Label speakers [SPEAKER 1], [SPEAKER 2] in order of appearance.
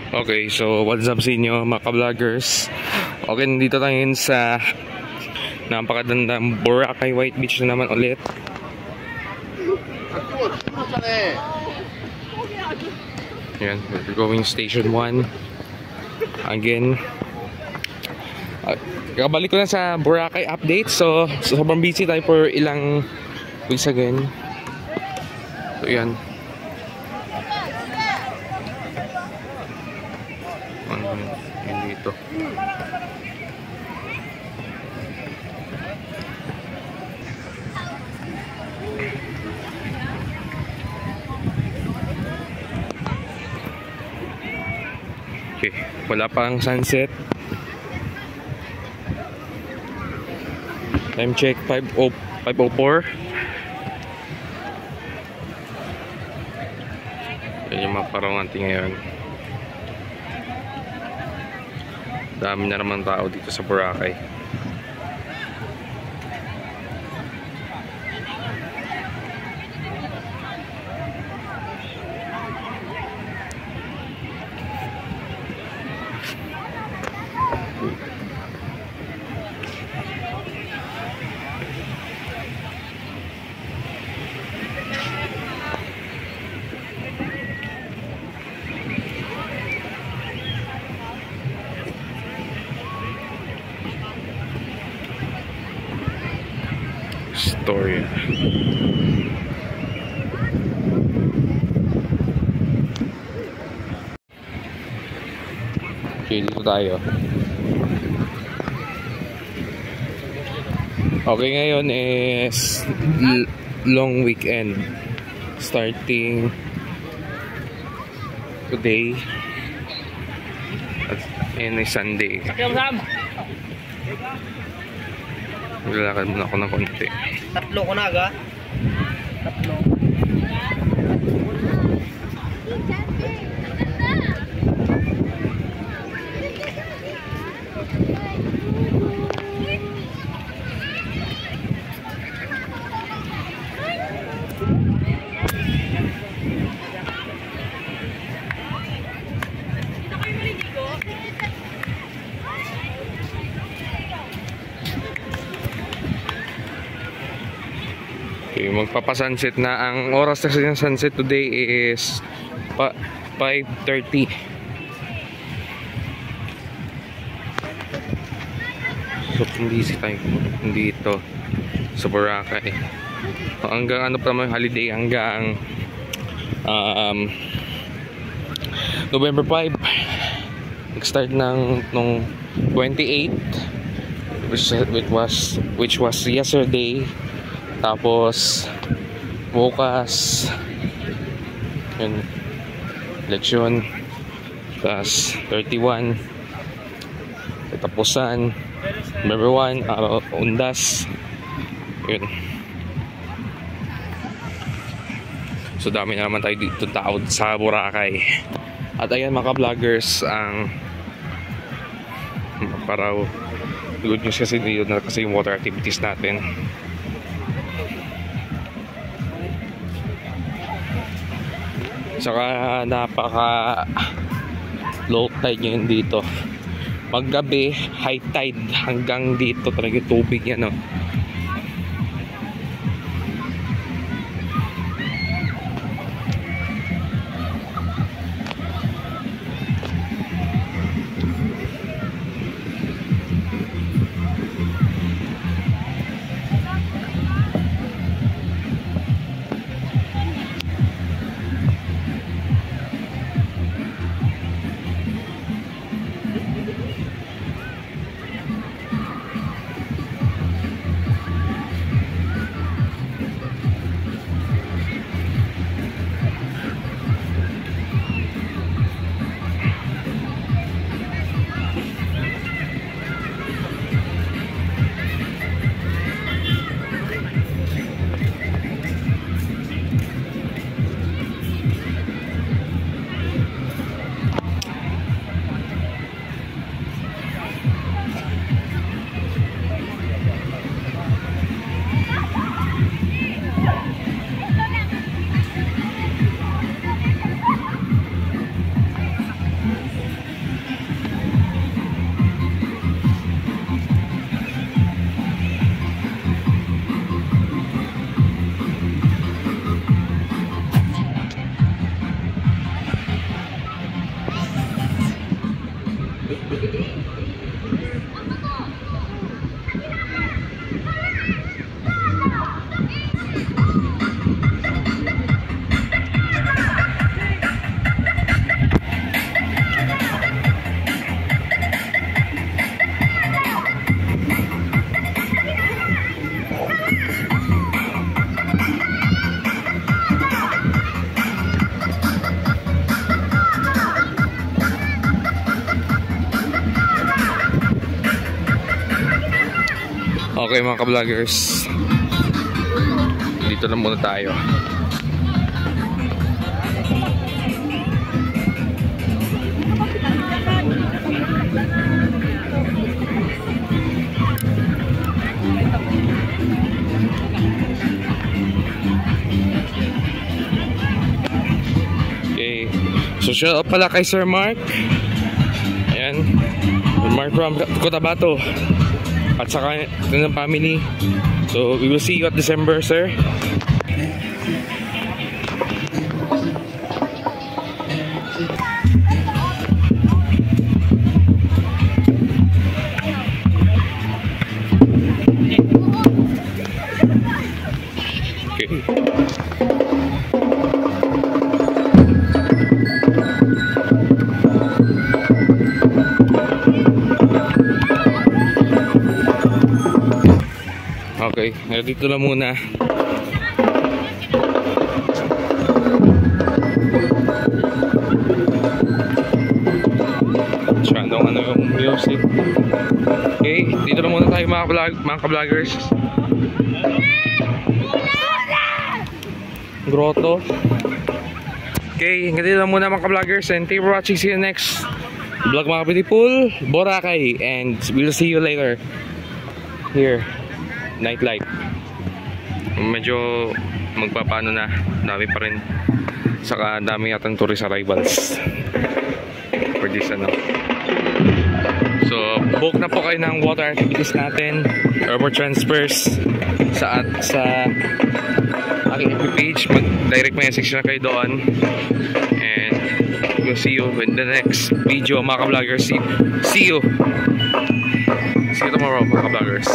[SPEAKER 1] Okay, so what's up sa inyo mga ka-vloggers? Okay, nandito tayo ngayon sa napakagandang Boracay White Beach na naman ulit. Yan, we're going station 1 again. Kabalik ko na sa Boracay update. So sobrang busy tayo for ilang weeks again. So yan. Yan dito. Okay, wala pang sunset. Time check 5:04. Yan yung mga paranganti ngayon. Dami na naman tao dito sa Boracay. Story. Okay, dito tayo. Okay, ngayon is long weekend starting today and Sunday. Maglalakad muna ako ng konti.
[SPEAKER 2] Tatlo ko na aga. Tatlo.
[SPEAKER 1] Okay, magpapasunset na. Ang oras kasi ng sunset today is 5:30. So busy tayo dito sa Boracay. Hanggang ano pa naman holiday, hanggang November 5 nag-start nung 28 which was yesterday. Tapos bukas yun, eleksyon. Tapos 31 katapusan, November 1 araw undas yun. So dami na naman tayo dito tao sa Boracay. At ayan mga vloggers, ang paraw good news kasi dito na kasi yung water activities natin. Saka napaka low tide ngayon dito. Paggabi high tide hanggang dito talaga tubig yan, no? Okay mga ka-vloggers, dito na muna tayo. Okay, so shout out pala kay Sir Mark. Ayan, Mark from Cotabato at saka ng family. So we will see you at December, sir. Okay. Okay, dito lang muna. Masyadong ano yung music. Okay, dito lang muna tayo mga ka-vloggers. Grotto. Okay, dito lang muna mga ka-vloggers, and thank you for watching. See you next vlog mga kapitipul, Boracay, and we'll see you later here. Nightlight. Medyo magpapano na, dami pa rin. Saka dami yatang tourist arrivals for this ano. So book na po kayo ng water activities natin, airport transfers sa aking FB page. Mag-direct message na kayo doon, and we'll see you in the next video mga ka-vloggers. See you tomorrow mga ka-vloggers.